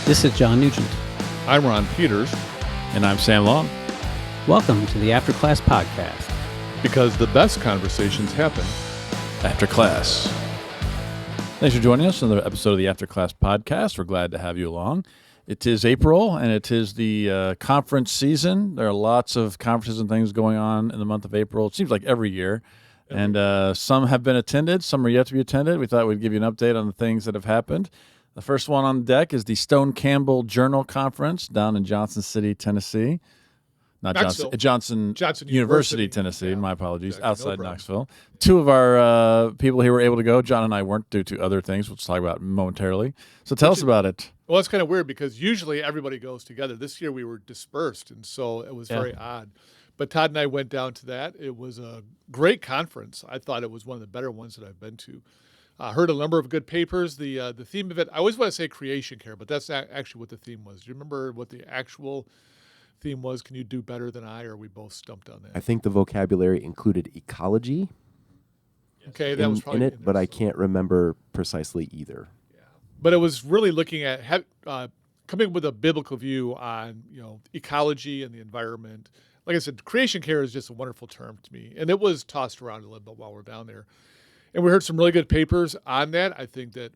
This is John Nugent. I'm Ron Peters. And I'm Sam Long. Welcome to the After Class Podcast. Because the best conversations happen after class. Thanks for joining us on another episode of the After Class Podcast. We're glad to have you along. It is April, and it is the conference season. There are lots of conferences and things going on in the month of April. It seems like every year. And some have been attended. Some are yet to be attended. We thought we'd give you an update on the things that have happened. The first one on deck is the Stone Campbell Journal Conference down in Johnson City, Tennessee. Not Johnson University, Tennessee. Yeah. My apologies. Exactly. Outside Knoxville. Two of our people here were able to go. John and I weren't due to other things, which we'll talk about momentarily. So tell us about it. Well, it's kind of weird because usually everybody goes together. This year we were dispersed, and so it was very odd. But Todd and I went down to that. It was a great conference. I thought it was one of the better ones that I've been to. Heard a number of good papers. The theme of it, I always want to say creation care, but that's not actually what the theme was. Do you remember what the actual theme was? Can you do better than I, or are we both stumped on that? I think the vocabulary included ecology. Okay, that was probably in it, but I can't remember precisely either. Yeah, but it was really looking at coming with a biblical view on ecology and the environment. Like I said, creation care is just a wonderful term to me, and it was tossed around a little bit while we're down there. And we heard some really good papers on that. I think that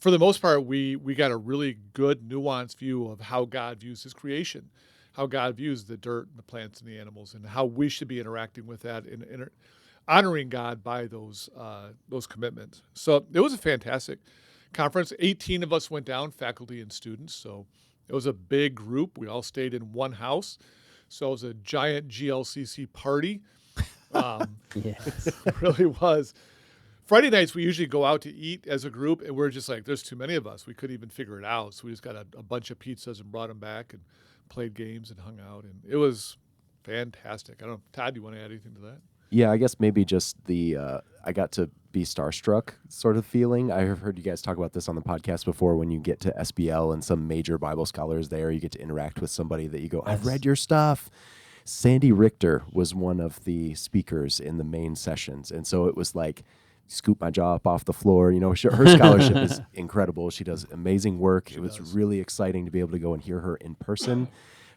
for the most part, we got a really good, nuanced view of how God views his creation, how God views the dirt and the plants and the animals, and how we should be interacting with that and honoring God by those commitments. So it was a fantastic conference. 18 of us went down, faculty and students. So it was a big group. We all stayed in one house. So it was a giant GLCC party. Yes. It really was. Friday nights, we usually go out to eat as a group, and we're just like, there's too many of us. We couldn't even figure it out. So we just got a bunch of pizzas and brought them back and played games and hung out. And it was fantastic. I don't know, Todd, do you want to add anything to that? Yeah, I guess maybe just I got to be starstruck sort of feeling. I have heard you guys talk about this on the podcast before. When you get to SBL and some major Bible scholars there, you get to interact with somebody that you go, I've read your stuff. Sandy Richter was one of the speakers in the main sessions. And so it was like, scoop my jaw up off the floor. Her scholarship is incredible. She does amazing work. It was really exciting to be able to go and hear her in person.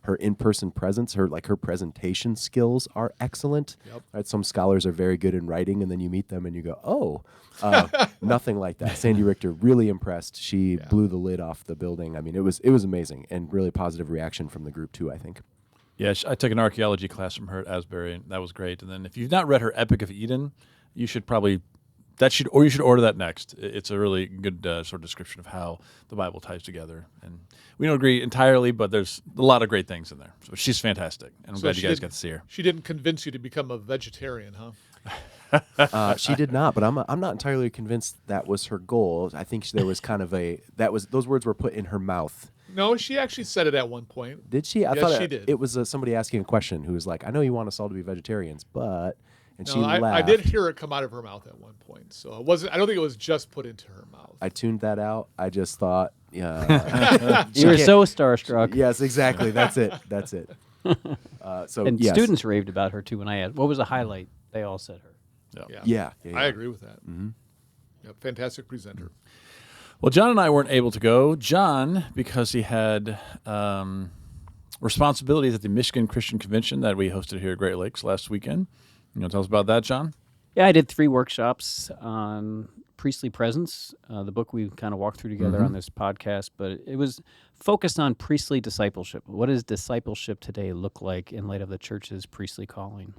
Her in-person presence, her presentation skills are excellent. Yep. Right? Some scholars are very good in writing, and then you meet them and you go, nothing like that. Sandy Richter, really impressed. She blew the lid off the building. I mean, it was amazing, and really positive reaction from the group too, I think. Yeah, I took an archaeology class from her at Asbury, and that was great. And then if you've not read her Epic of Eden, you should probably you should order that next. It's a really good sort of description of how the Bible ties together. And we don't agree entirely, but there's a lot of great things in there. So she's fantastic, and I'm glad you guys got to see her. She didn't convince you to become a vegetarian, huh? She did not, but I'm not entirely convinced that was her goal. I think there was kind of those words were put in her mouth. No, she actually said it at one point. Did she? I yes, thought she did. It was somebody asking a question who was like, I know you want us all to be vegetarians, but... And she laughed. I did hear it come out of her mouth at one point, so it wasn't. I don't think it was just put into her mouth. I tuned that out. I just thought, you were so starstruck. Yes, exactly. That's it. Students raved about her too. When I asked, what was the highlight? They all said her. Yeah. I agree with that. Mm-hmm. Yep, fantastic presenter. Well, John and I weren't able to go. John, because he had responsibilities at the Michigan Christian Convention that we hosted here at Great Lakes last weekend. You want to tell us about that, John? Yeah, I did 3 workshops on priestly presence, the book we kind of walked through together on this podcast, but it was focused on priestly discipleship. What does discipleship today look like in light of the church's priestly calling?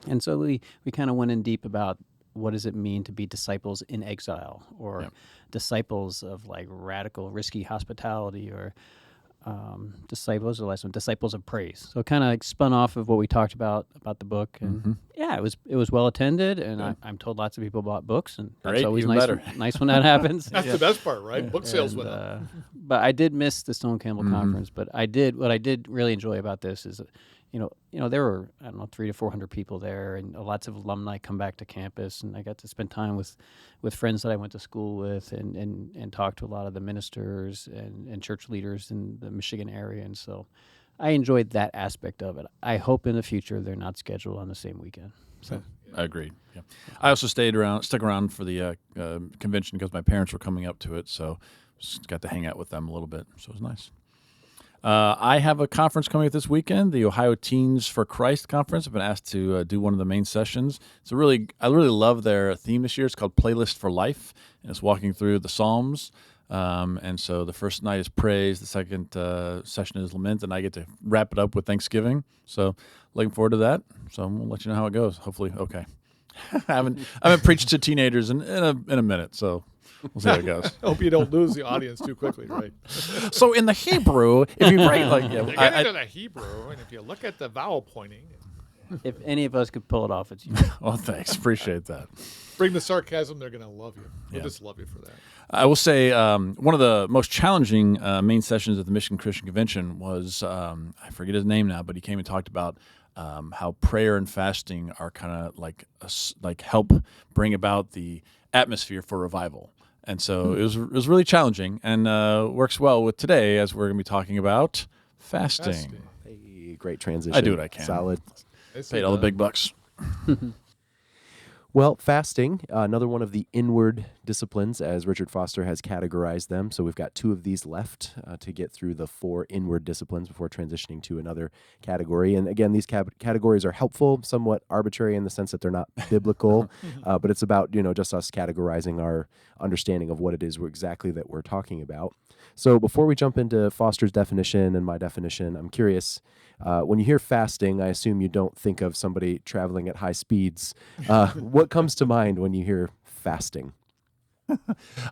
And so we kind of went in deep about what does it mean to be disciples in exile, or disciples of like radical, risky hospitality, or disciples of praise. So it kind of spun off of what we talked about the book, and it was well attended, and I'm told lots of people bought books, and that's always nice when that happens. That's the best part, right? Book sales went up. But I did miss the Stone Campbell conference. But what I did really enjoy about this is, there were 300 to 400 people there, and lots of alumni come back to campus, and I got to spend time with friends that I went to school with, and talk to a lot of the ministers and church leaders in the Michigan area, and so I enjoyed that aspect of it. I hope in the future they're not scheduled on the same weekend. So I agreed. Yeah. I also stuck around for the convention because my parents were coming up to it, so Just got to hang out with them a little bit, so it was nice. I have a conference coming up this weekend, the Ohio Teens for Christ conference. I've been asked to do one of the main sessions. I really love their theme this year. It's called Playlist for Life, and it's walking through the Psalms. And so the first night is praise, the second session is lament, and I get to wrap it up with Thanksgiving. So looking forward to that. So we'll let you know how it goes. Hopefully, okay. I haven't preached to teenagers in a minute, so we'll see how it goes. I hope you don't lose the audience too quickly, right? So in the Hebrew, if you break You get into the Hebrew, and if you look at the vowel pointing, If any of us could pull it off, it's you. well, thanks, appreciate that. bring the sarcasm, they're going to love you. They'll Yeah. just love you for that. I will say one of the most challenging main sessions at the Michigan Christian Convention was I forget his name now, but he came and talked about how prayer and fasting are kind of like help bring about the atmosphere for revival. And so it was really challenging and works well with today as we're going to be talking about fasting. Hey, great transition. I do what I can. Solid. Paid all the big bucks. Well, fasting, another one of the inward disciplines, as Richard Foster has categorized them. So we've got 2 of these left to get through the 4 inward disciplines before transitioning to another category. And again, these categories are helpful, somewhat arbitrary in the sense that they're not biblical, but it's about, just us categorizing our understanding of what it is exactly that we're talking about. So before we jump into Foster's definition and my definition, I'm curious, when you hear fasting, I assume you don't think of somebody traveling at high speeds. What comes to mind when you hear fasting?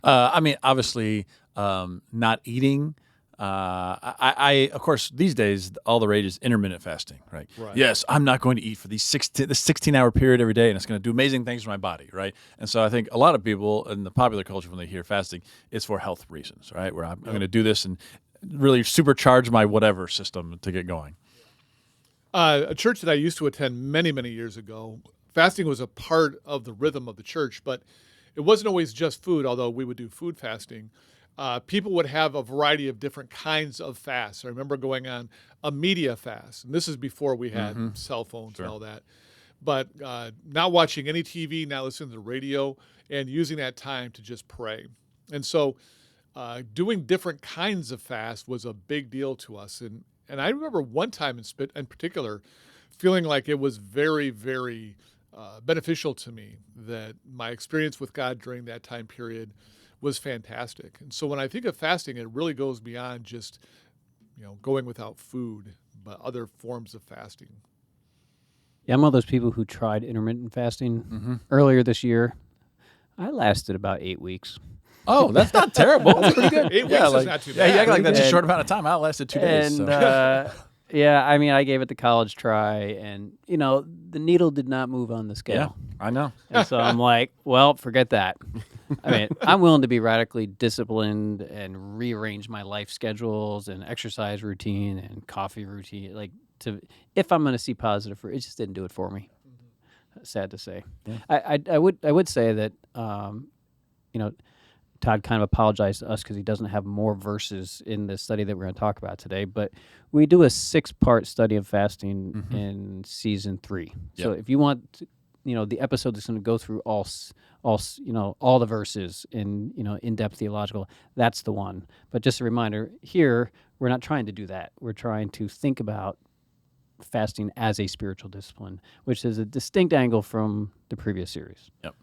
Obviously, not eating. I of course, these days, all the rage is intermittent fasting, right? Yes, I'm not going to eat for the 16-hour period every day, and it's going to do amazing things for my body, right? And so I think a lot of people in the popular culture, when they hear fasting, it's for health reasons, right? Where I'm going to do this and really supercharge my whatever system to get going. A church that I used to attend many, many years ago, fasting was a part of the rhythm of the church, but it wasn't always just food, although we would do food fasting. People would have a variety of different kinds of fasts. I remember going on a media fast, and this is before we had cell phones and all that. But not watching any TV, not listening to the radio, and using that time to just pray. And so doing different kinds of fast was a big deal to us. And I remember one time in particular feeling like it was very, very beneficial to me, that my experience with God during that time period was fantastic. And so when I think of fasting, it really goes beyond just, going without food, but other forms of fasting. Yeah, I'm one of those people who tried intermittent fasting earlier this year. I lasted about 8 weeks. Oh, that's not terrible. That's pretty good. 8 weeks is not too bad. Yeah, you act like that's a And- short amount of time. I lasted 2 days. And So. yeah, I gave it the college try, and the needle did not move on the Yeah, scale. I know. And so I'm like, well, forget that. I'm willing to be radically disciplined and rearrange my life schedules and exercise routine and coffee routine, if I'm going to see positive fruit. It just didn't do it for me. Sad to say. Yeah. I would say that Todd kind of apologized to us because he doesn't have more verses in the study that we're going to talk about today. But we do a 6-part study of fasting in season 3. So if you want, the episode that's going to go through all the verses in in-depth theological, that's the one. But just a reminder, here we're not trying to do that. We're trying to think about fasting as a spiritual discipline, which is a distinct angle from the previous series. Yep.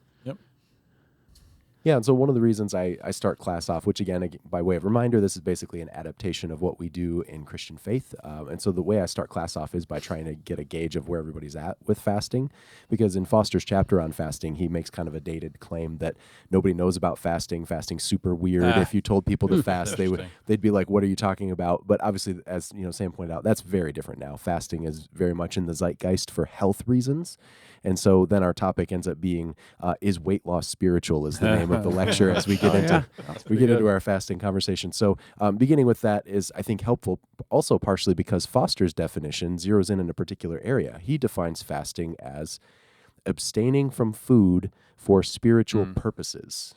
Yeah, and so one of the reasons I start class off, which again, by way of reminder, this is basically an adaptation of what we do in Christian faith. And so the way I start class off is by trying to get a gauge of where everybody's at with fasting. Because in Foster's chapter on fasting, he makes kind of a dated claim that nobody knows about fasting. Fasting's super weird. If you told people to fast, they'd be like, what are you talking about? But obviously, as Sam pointed out, that's very different now. Fasting is very much in the zeitgeist for health reasons. And so then our topic ends up being, is weight loss spiritual, is the name of the lecture as we get into our fasting conversation. So beginning with that is, I think, helpful also partially because Foster's definition zeroes in a particular area. He defines fasting as abstaining from food for spiritual purposes.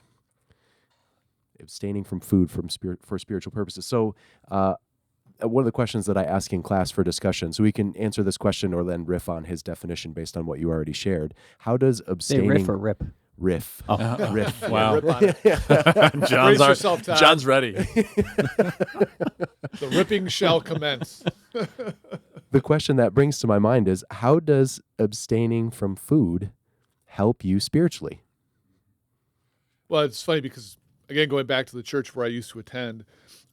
Abstaining from food for spiritual purposes. So one of the questions that I ask in class for discussion, so we can answer this question or then riff on his definition based on what you already shared. How does Say abstaining... riff or rip? riff. Oh, Riff. Wow. Rip on it. John's, Brace yourself, Todd. John's ready. The ripping shall commence. The question that brings to my mind is, how does abstaining from food help you spiritually? Well, it's funny because, again, going back to the church where I used to attend,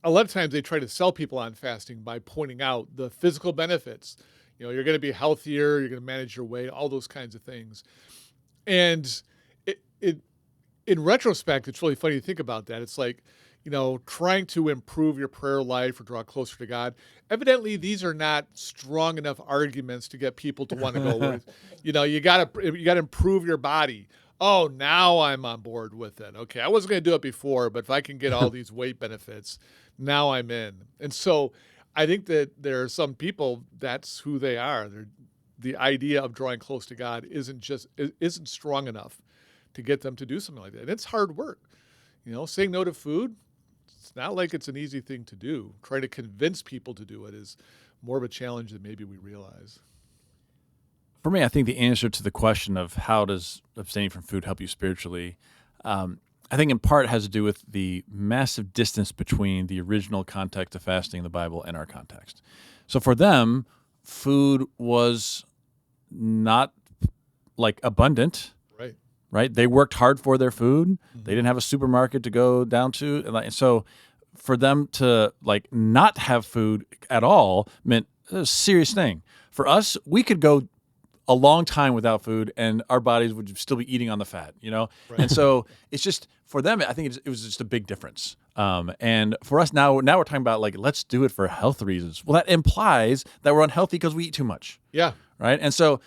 a lot of times they try to sell people on fasting by pointing out the physical benefits. You know, you're going to be healthier, you're going to manage your weight, all those kinds of things. And it in retrospect, it's really funny to think about that. It's like, you know, trying to improve your prayer life or draw closer to God. Evidently, these are not strong enough arguments to get people to want to go with. You know, you got to improve your body. Oh, now I'm on board with it. Okay, I wasn't going to do it before, but if I can get all these weight benefits, now I'm in. And so I think that there are some people, that's who they are. The idea of drawing close to God isn't strong enough to get them to do something like that. And it's hard work. You know, saying no to food, it's not like it's an easy thing to do. Trying to convince people to do it is more of a challenge than maybe we realize. For me, I think the answer to the question of how does abstaining from food help you spiritually, I think in part has to do with the massive distance between the original context of fasting in the Bible and our context. So for them, food was not like abundant, right? They worked hard for their food. Mm-hmm. They didn't have a supermarket to go down to. And so for them to like not have food at all meant a serious thing. For us, we could go a long time without food and our bodies would still be eating on the fat, you know? Right. And so it's just, for them, I think it was just a big difference. And for us now we're talking about like, let's do it for health reasons. Well, that implies that we're unhealthy because we eat too much. Yeah. Right. And so,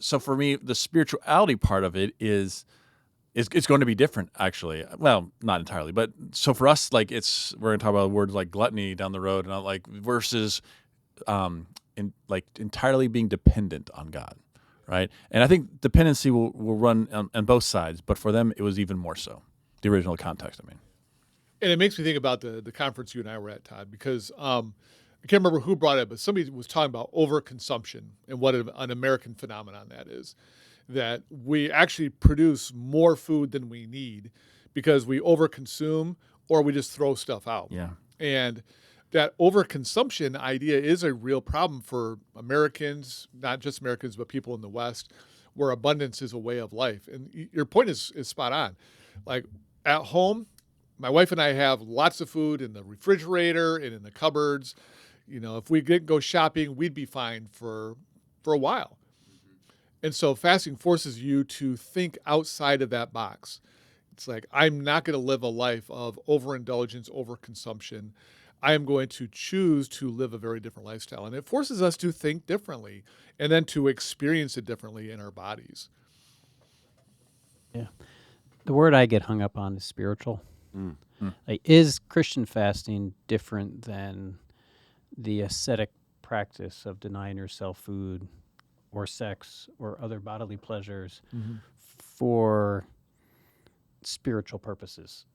so for me, the spirituality part of it is it's going to be different, actually. Well, not entirely, but so for us, like we're going to talk about words like gluttony down the road, and like versus, entirely being dependent on God, right? And I think dependency will run on both sides, but for them, it was even more so. The original context, I mean. And it makes me think about the conference you and I were at, Todd, because I can't remember who brought it, but somebody was talking about overconsumption and what an American phenomenon that is. That we actually produce more food than we need because we overconsume or we just throw stuff out. Yeah. And that overconsumption idea is a real problem for Americans, not just Americans, but people in the West, where abundance is a way of life. And your point is spot on. Like at home, my wife and I have lots of food in the refrigerator and in the cupboards. You know, if we didn't go shopping, we'd be fine for a while. And so fasting forces you to think outside of that box. It's like, I'm not going to live a life of overindulgence, overconsumption. I am going to choose to live a very different lifestyle. And it forces us to think differently and then to experience it differently in our bodies. Yeah. The word I get hung up on is spiritual. Like, is Christian fasting different than the ascetic practice of denying yourself food or sex or other bodily pleasures for spiritual purposes,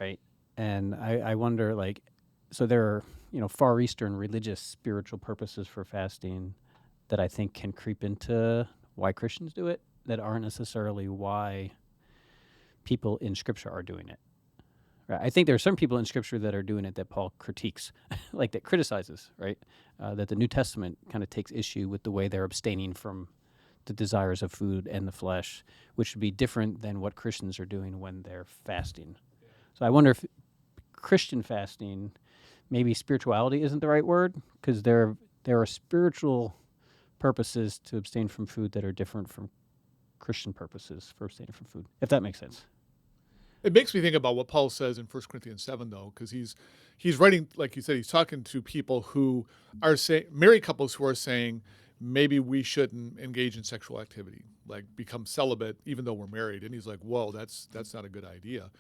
right? And I wonder, like, so there are, Far Eastern religious spiritual purposes for fasting that I think can creep into why Christians do it that aren't necessarily why people in Scripture are doing it. Right. I think there are some people in Scripture that are doing it that Paul critiques, like that criticizes, right? That the New Testament kind of takes issue with the way they're abstaining from the desires of food and the flesh, which would be different than what Christians are doing when they're fasting. So I wonder if Christian fasting, maybe spirituality isn't the right word, because there are spiritual purposes to abstain from food that are different from Christian purposes for abstaining from food, if that makes sense. It makes me think about what Paul says in 1 Corinthians 7, though, because he's writing, like you said, he's talking to people who are married couples who are saying maybe we shouldn't engage in sexual activity, like become celibate, even though we're married. And he's like, whoa, that's not a good idea.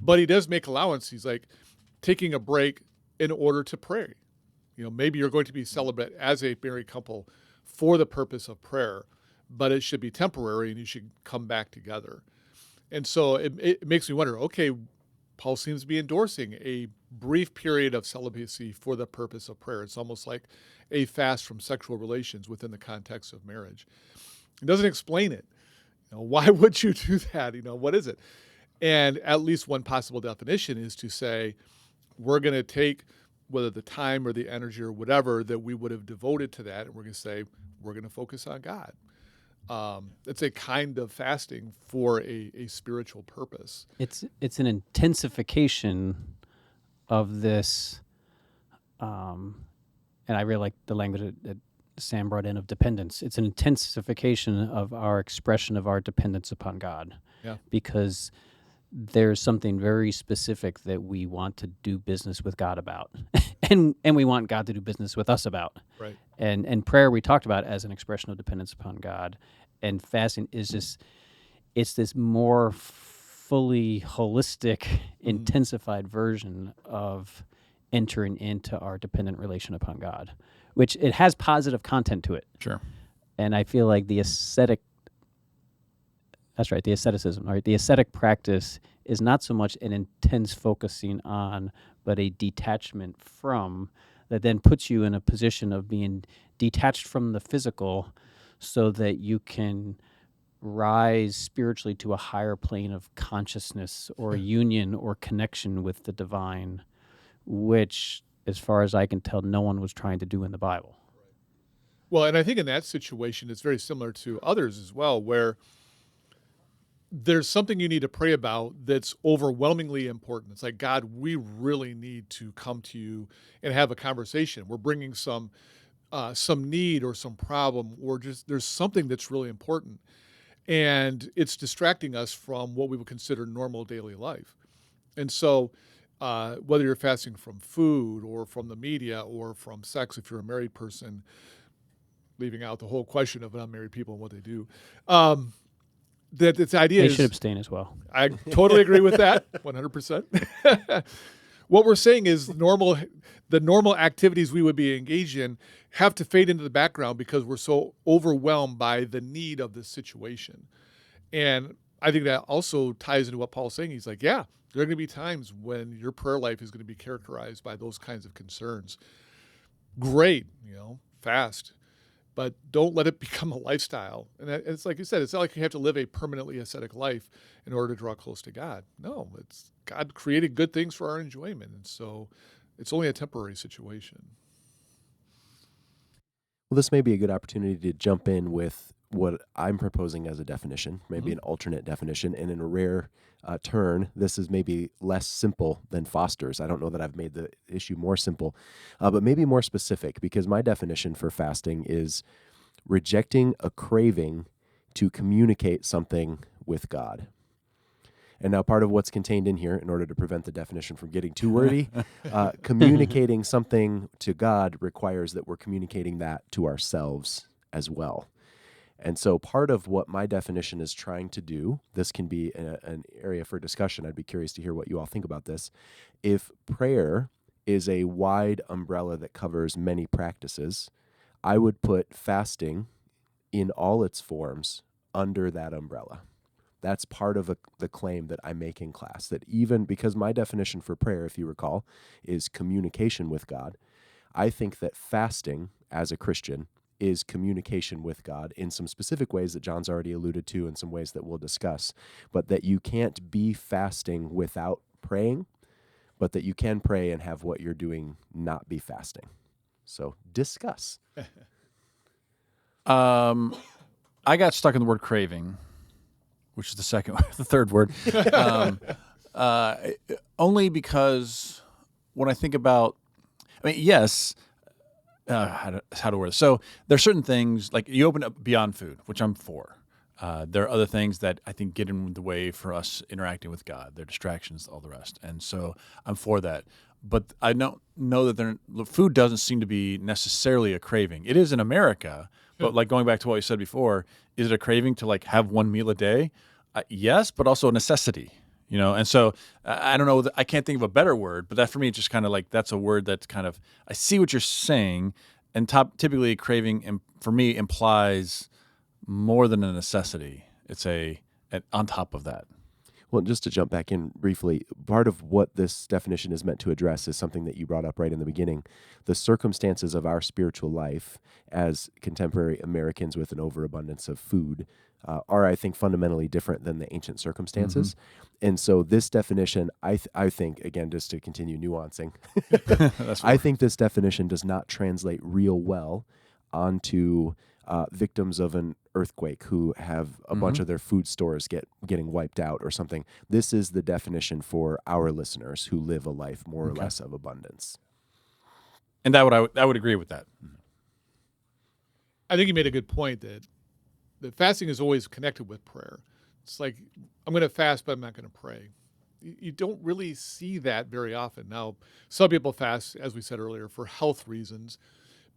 But he does make allowance. He's like taking a break in order to pray. Maybe you're going to be celibate as a married couple for the purpose of prayer, but it should be temporary and you should come back together. And so it makes me wonder, okay, Paul seems to be endorsing a brief period of celibacy for the purpose of prayer. It's almost like a fast from sexual relations within the context of marriage. It doesn't explain it. Why would you do that? What is it? And at least one possible definition is to say, we're going to take whether the time or the energy or whatever that we would have devoted to that, and we're going to say, we're going to focus on God. It's a kind of fasting for a spiritual purpose. It's an intensification of this, and I really like the language that Sam brought in of dependence. It's an intensification of our expression of our dependence upon God. Yeah. Because there's something very specific that we want to do business with God about, and we want God to do business with us about. Right. And prayer we talked about as an expression of dependence upon God, and fasting is just it's this more fully holistic, intensified version of entering into our dependent relation upon God, which it has positive content to it. Sure. And I feel like the ascetic, that's right, the asceticism, right? The ascetic practice is not so much an intense focusing on, but a detachment from that then puts you in a position of being detached from the physical so that you can rise spiritually to a higher plane of consciousness or union or connection with the divine, which, as far as I can tell, no one was trying to do in the Bible. Well, and I think in that situation, it's very similar to others as well, where there's something you need to pray about that's overwhelmingly important. It's like, God, we really need to come to you and have a conversation. We're bringing some need or some problem, or just there's something that's really important. And it's distracting us from what we would consider normal daily life. And so whether you're fasting from food or from the media or from sex, if you're a married person, leaving out the whole question of unmarried people and what they do, that this idea They is... should abstain as well. I totally agree with that, 100%. What we're saying is the normal activities we would be engaged in have to fade into the background because we're so overwhelmed by the need of this situation. And I think that also ties into what Paul's saying. He's like, yeah, there are going to be times when your prayer life is going to be characterized by those kinds of concerns. Great, fast. But don't let it become a lifestyle. And it's like you said, it's not like you have to live a permanently ascetic life in order to draw close to God. No, it's God created good things for our enjoyment. And so it's only a temporary situation. Well, this may be a good opportunity to jump in with what I'm proposing as a definition, maybe an alternate definition. And in a rare turn, this is maybe less simple than Foster's. I don't know that I've made the issue more simple, but maybe more specific, because my definition for fasting is rejecting a craving to communicate something with God. And now part of what's contained in here, in order to prevent the definition from getting too wordy, communicating something to God requires that we're communicating that to ourselves as well. And so part of what my definition is trying to do, this can be an area for discussion. I'd be curious to hear what you all think about this. If prayer is a wide umbrella that covers many practices, I would put fasting in all its forms under that umbrella. That's part of the claim that I make in class, that even because my definition for prayer, if you recall, is communication with God, I think that fasting as a Christian is communication with God in some specific ways that John's already alluded to and some ways that we'll discuss, but that you can't be fasting without praying, but that you can pray and have what you're doing not be fasting. So discuss. I got stuck in the word craving, which is the third word, only because when I think about, yes, how to word it. So there are certain things, like you open up beyond food, which I'm for. There are other things that I think get in the way for us interacting with God. They're distractions, all the rest. And so I'm for that. But I don't know that food doesn't seem to be necessarily a craving. It is in America, but like going back to what you said before, is it a craving to like have one meal a day? Yes, but also a necessity. And so I don't know, I can't think of a better word, but that for me, it's just kind of like, that's a word that's kind of, I see what you're saying, and typically craving for me implies more than a necessity. It's on top of that. Well, just to jump back in briefly, part of what this definition is meant to address is something that you brought up right in the beginning. The circumstances of our spiritual life as contemporary Americans with an overabundance of food are, I think, fundamentally different than the ancient circumstances. And so this definition, I think, again, just to continue nuancing, That's I think this definition does not translate real well onto victims of an earthquake who have a bunch of their food stores getting wiped out or something. This is the definition for our listeners who live a life more or less of abundance. And I would agree with that. I think you made a good point that fasting is always connected with prayer. It's like, I'm going to fast, but I'm not going to pray. You don't really see that very often. Now, some people fast, as we said earlier, for health reasons,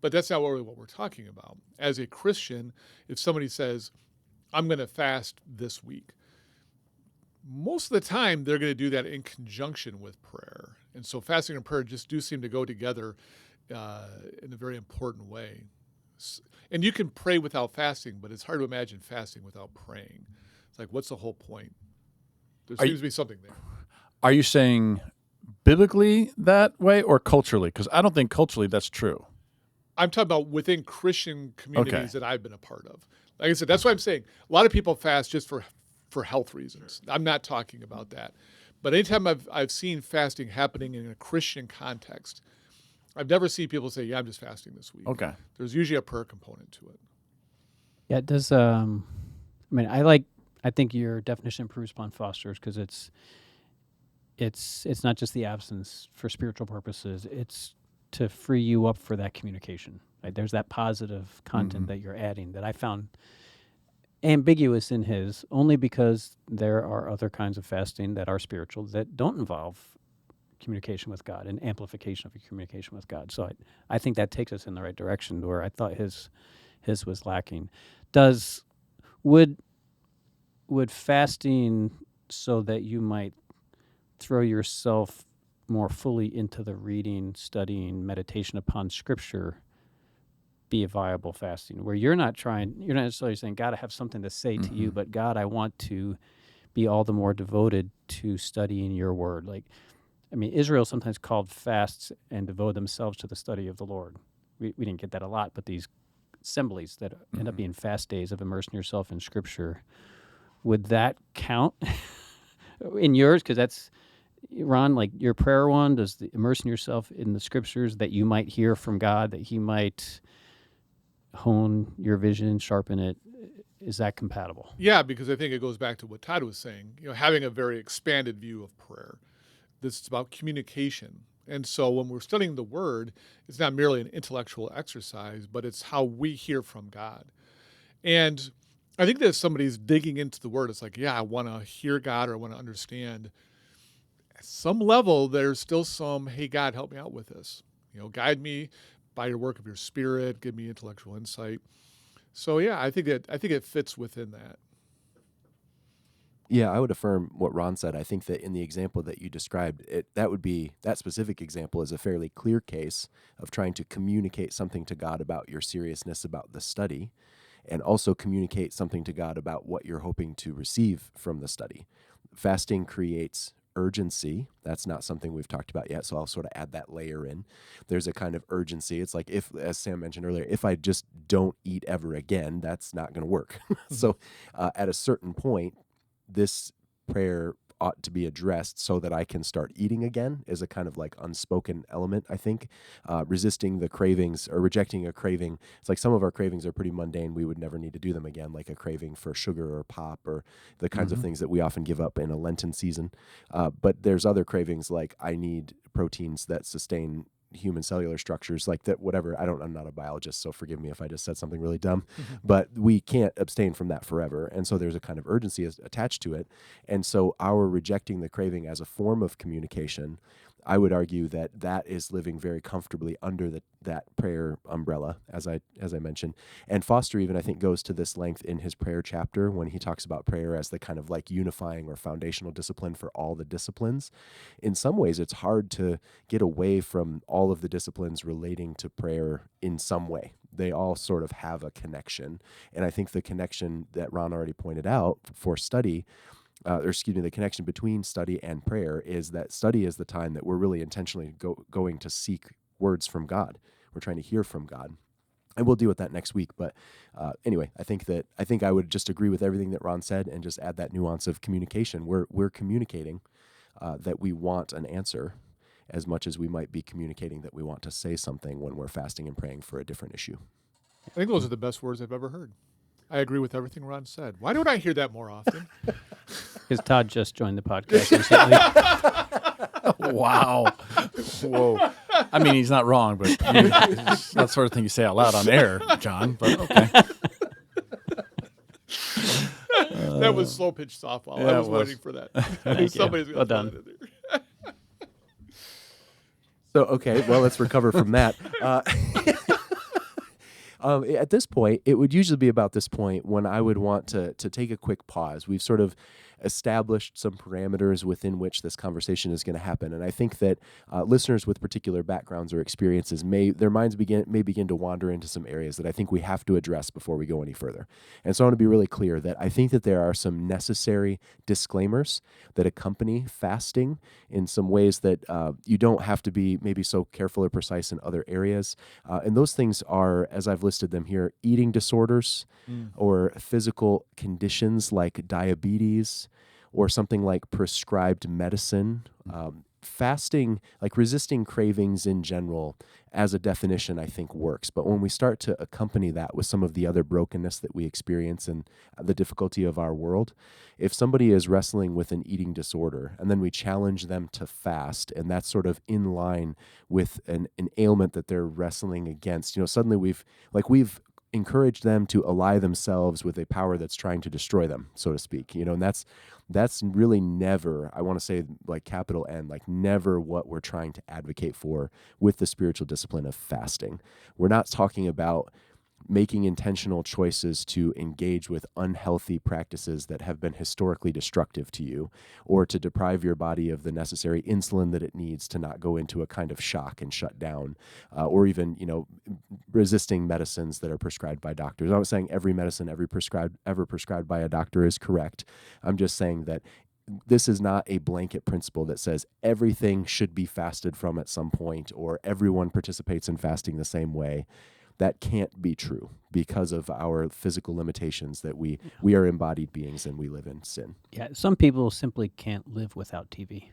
but that's not really what we're talking about. As a Christian, if somebody says, I'm going to fast this week, most of the time they're going to do that in conjunction with prayer. And so fasting and prayer just do seem to go together in a very important way. And you can pray without fasting, but it's hard to imagine fasting without praying. It's like, what's the whole point? There seems to be something there. Are you saying biblically that way or culturally? Because I don't think culturally that's true. I'm talking about within Christian communities that I've been a part of. Like I said, that's what I'm saying. A lot of people fast just for health reasons. I'm not talking about that. But anytime I've seen fasting happening in a Christian context, I've never seen people say, yeah, I'm just fasting this week. Okay. There's usually a prayer component to it. Yeah, it does. I think your definition improves upon Foster's because it's not just the absence for spiritual purposes. It's to free you up for that communication. Right? There's that positive content that you're adding that I found ambiguous in his, only because there are other kinds of fasting that are spiritual that don't involve communication with God and amplification of your communication with God. So I think that takes us in the right direction where I thought his was lacking. Would fasting so that you might throw yourself more fully into the reading, studying, meditation upon Scripture be a viable fasting where you're not necessarily saying, God, I have something to say to you, but God, I want to be all the more devoted to studying your word. Israel sometimes called fasts and devote themselves to the study of the Lord. We didn't get that a lot, but these assemblies that end up being fast days of immersing yourself in Scripture, would that count in yours? Because that's, Ron, like your prayer one, does the immersing yourself in the Scriptures that you might hear from God, that He might hone your vision, sharpen it, is that compatible? Yeah, because I think it goes back to what Todd was saying, having a very expanded view of prayer. This is about communication. And so when we're studying the Word, it's not merely an intellectual exercise, but it's how we hear from God. And I think that if somebody's digging into the Word, it's like, yeah, I want to hear God or I want to understand. At some level, there's still some, hey, God, help me out with this. Guide me by your work of your Spirit, give me intellectual insight. So, yeah, I think it fits within that. Yeah, I would affirm what Ron said. I think that in the example that you described, that specific example is a fairly clear case of trying to communicate something to God about your seriousness about the study, and also communicate something to God about what you're hoping to receive from the study. Fasting creates urgency. That's not something we've talked about yet, so I'll sort of add that layer in. There's a kind of urgency. It's like, if, as Sam mentioned earlier, if I just don't eat ever again, that's not going to work. So at a certain point, this prayer ought to be addressed so that I can start eating again is a kind of like unspoken element, I think. Resisting the cravings or rejecting a craving. It's like some of our cravings are pretty mundane. We would never need to do them again, like a craving for sugar or pop or the kinds of things that we often give up in a Lenten season. But there's other cravings like I need proteins that sustain human cellular structures like that, whatever. I'm not a biologist, so forgive me if I just said something really dumb, but we can't abstain from that forever. And so there's a kind of urgency attached to it. And so our rejecting the craving as a form of communication, I would argue that is living very comfortably under that prayer umbrella, as I mentioned. And Foster even, I think, goes to this length in his prayer chapter when he talks about prayer as the kind of like unifying or foundational discipline for all the disciplines. In some ways, it's hard to get away from all of the disciplines relating to prayer in some way. They all sort of have a connection. And I think the connection that Ron already pointed out for study the connection between study and prayer is that study is the time that we're really intentionally going to seek words from God. We're trying to hear from God. And we'll deal with that next week. But anyway, I think I would just agree with everything that Ron said and just add that nuance of communication. We're communicating that we want an answer as much as we might be communicating that we want to say something when we're fasting and praying for a different issue. I think those are the best words I've ever heard. I agree with everything Ron said. Why don't I hear that more often? Because Todd just joined the podcast recently. Wow. Whoa. I mean, he's not wrong, but it's not the sort of thing you say out loud on air, John, but okay. That was slow pitch softball. Yeah, I was it was. waiting for that. I knew somebody's going Well to done. throw that in there. So, okay, well, let's recover from that. At this point, it would usually be about this point when I would want to take a quick pause. We've sort of established some parameters within which this conversation is going to happen, and I think that listeners with particular backgrounds or experiences their minds may begin to wander into some areas that I think we have to address before we go any further. And so I want to be really clear that I think that there are some necessary disclaimers that accompany fasting in some ways that you don't have to be maybe so careful or precise in other areas. And those things are, as I've listed them here, eating disorders or physical conditions like diabetes or something like prescribed medicine. Fasting, like resisting cravings in general, as a definition, I think works. But when we start to accompany that with some of the other brokenness that we experience and the difficulty of our world, if somebody is wrestling with an eating disorder and then we challenge them to fast, and that's sort of in line with an ailment that they're wrestling against, suddenly we've encouraged them to ally themselves with a power that's trying to destroy them, so to speak. And that's really never, I want to say like capital N, like never what we're trying to advocate for with the spiritual discipline of fasting. We're not talking about making intentional choices to engage with unhealthy practices that have been historically destructive to you, or to deprive your body of the necessary insulin that it needs to not go into a kind of shock and shut down, or even, resisting medicines that are prescribed by doctors. I'm not saying every medicine ever prescribed by a doctor is correct. I'm just saying that this is not a blanket principle that says everything should be fasted from at some point, or everyone participates in fasting the same way. That can't be true because of our physical limitations, that we are embodied beings and we live in sin. Yeah, some people simply can't live without TV.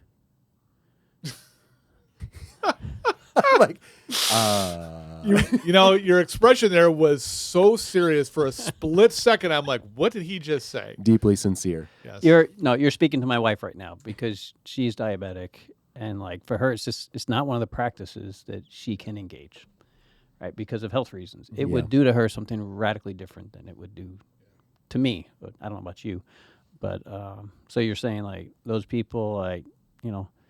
Your expression there was so serious for a split second. I'm like, what did he just say? Deeply sincere. Yes. You're speaking to my wife right now because she's diabetic, and like for her, it's not one of the practices that she can engage. Right, because of health reasons. It would do to her something radically different than it would do to me. But I don't know about you. But so you're saying like those people,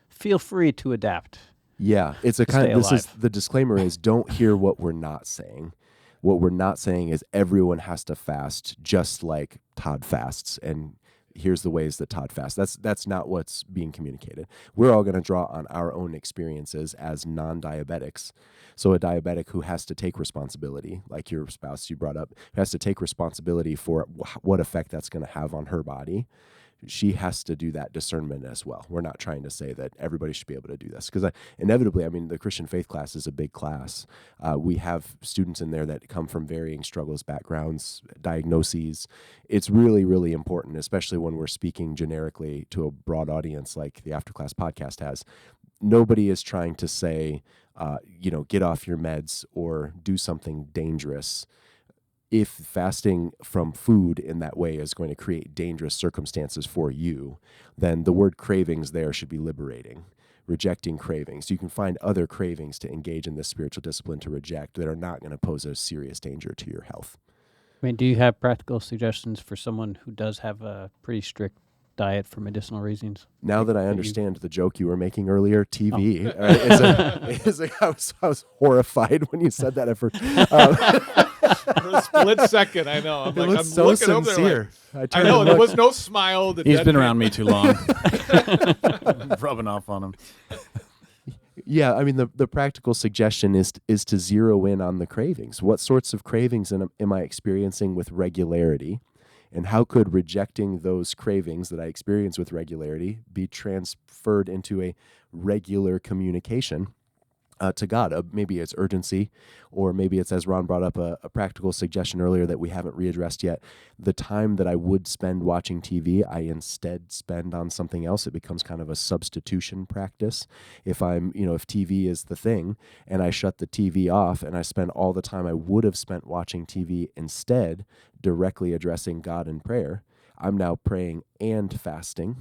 feel free to adapt. Yeah, it's a kind of, the disclaimer is don't hear what we're not saying. What we're not saying is everyone has to fast just like Todd fasts, and here's the ways that Todd fasts. That's not what's being communicated. We're all going to draw on our own experiences as non-diabetics. So a diabetic who has to take responsibility, like your spouse you brought up, who has to take responsibility for what effect that's going to have on her body, she has to do that discernment as well. We're not trying to say that everybody should be able to do this, because inevitably, the Christian faith class is a big class. We have students in there that come from varying struggles, backgrounds, diagnoses. It's really, really important, especially when we're speaking generically to a broad audience like the After Class podcast has. Nobody is trying to say, get off your meds or do something dangerous. If fasting from food in that way is going to create dangerous circumstances for you, then the word cravings there should be liberating. Rejecting cravings. You can find other cravings to engage in this spiritual discipline to reject that are not going to pose a serious danger to your health. Do you have practical suggestions for someone who does have a pretty strict diet for medicinal reasons? Now that I understand the joke you were making earlier, TV. Oh. I was horrified when you said that at first. For a split second, I know. I'm I'm looking so over there sincere. like, I know, there was no smile. He's been around me too long. Rubbing off on him. Yeah, the practical suggestion is to zero in on the cravings. What sorts of cravings am I experiencing with regularity? And how could rejecting those cravings that I experience with regularity be transferred into a regular communication to God? Maybe it's urgency, or maybe it's, as Ron brought up, a practical suggestion earlier that we haven't readdressed yet. The time that I would spend watching TV, I instead spend on something else. It becomes kind of a substitution practice. If if TV is the thing and I shut the TV off and I spend all the time I would have spent watching TV instead directly addressing God in prayer, I'm now praying and fasting.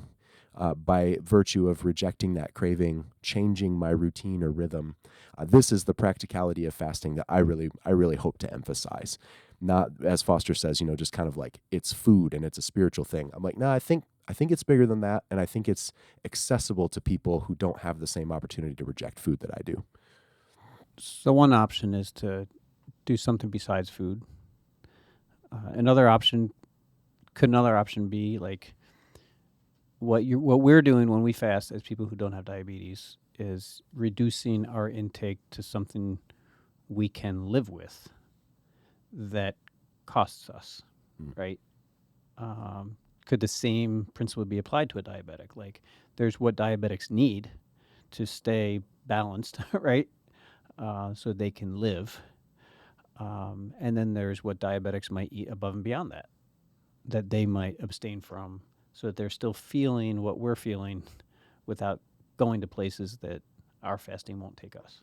By virtue of rejecting that craving, changing my routine or rhythm. This is the practicality of fasting that I really hope to emphasize. Not, as Foster says, just kind of like it's food and it's a spiritual thing. I'm like, no, I think it's bigger than that, and I think it's accessible to people who don't have the same opportunity to reject food that I do. So one option is to do something besides food. Another option be like, what we're doing when we fast as people who don't have diabetes is reducing our intake to something we can live with that costs us, right? Could the same principle be applied to a diabetic? Like, there's what diabetics need to stay balanced, right? So they can live. And then there's what diabetics might eat above and beyond that they might abstain from, so that they're still feeling what we're feeling without going to places that our fasting won't take us.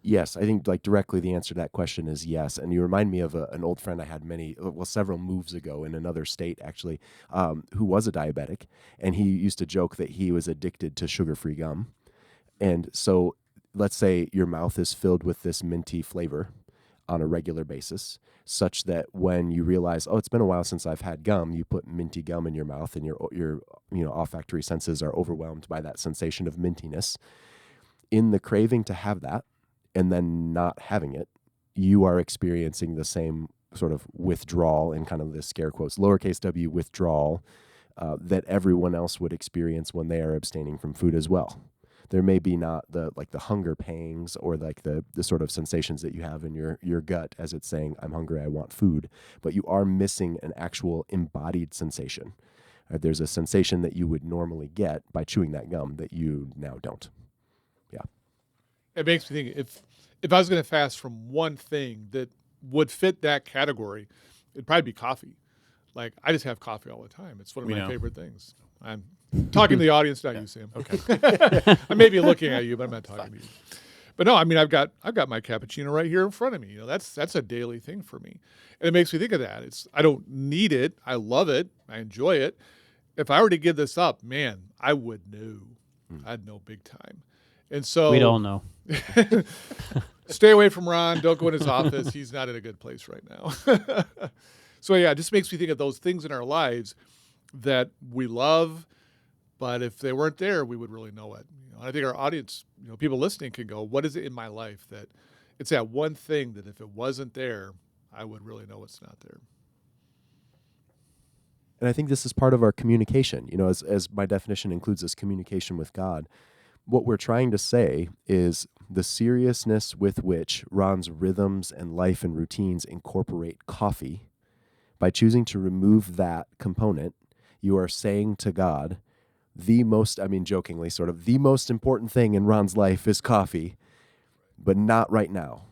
Yes, I think directly the answer to that question is yes. And you remind me of an old friend I had several moves ago in another state, actually, who was a diabetic. And he used to joke that he was addicted to sugar-free gum. And so let's say your mouth is filled with this minty flavor on a regular basis, such that when you realize, it's been a while since I've had gum, you put minty gum in your mouth, and your olfactory senses are overwhelmed by that sensation of mintiness. In the craving to have that, and then not having it, you are experiencing the same sort of withdrawal, in kind of the scare quotes, lowercase w withdrawal, that everyone else would experience when they are abstaining from food as well. There may be not the hunger pangs or the sort of sensations that you have in your gut as it's saying, I'm hungry, I want food, but you are missing an actual embodied sensation. There's a sensation that you would normally get by chewing that gum that you now don't. Yeah. It makes me think, if I was going to fast from one thing that would fit that category, it'd probably be coffee. Like, I just have coffee all the time. It's one of my favorite things. I'm talking to the audience, not you, Sam. Okay. I may be looking at you, but I'm not talking to you. But no, I mean, I've got my cappuccino right here in front of me. That's a daily thing for me, and it makes me think of that. I don't need it. I love it. I enjoy it. If I were to give this up, man, I would know. I'd know big time. And so We'd all know. Stay away from Ron. Don't go in his office. He's not in a good place right now. So yeah, it just makes me think of those things in our lives that we love, but if they weren't there, we would really know it. I think our audience, people listening, can go, what is it in my life that it's that one thing that if it wasn't there, I would really know it's not there. And I think this is part of our communication. As my definition includes this communication with God, what we're trying to say is the seriousness with which Ron's rhythms and life and routines incorporate coffee. By choosing to remove that component, you are saying to God, jokingly, sort of, the most important thing in Ron's life is coffee, but not right now.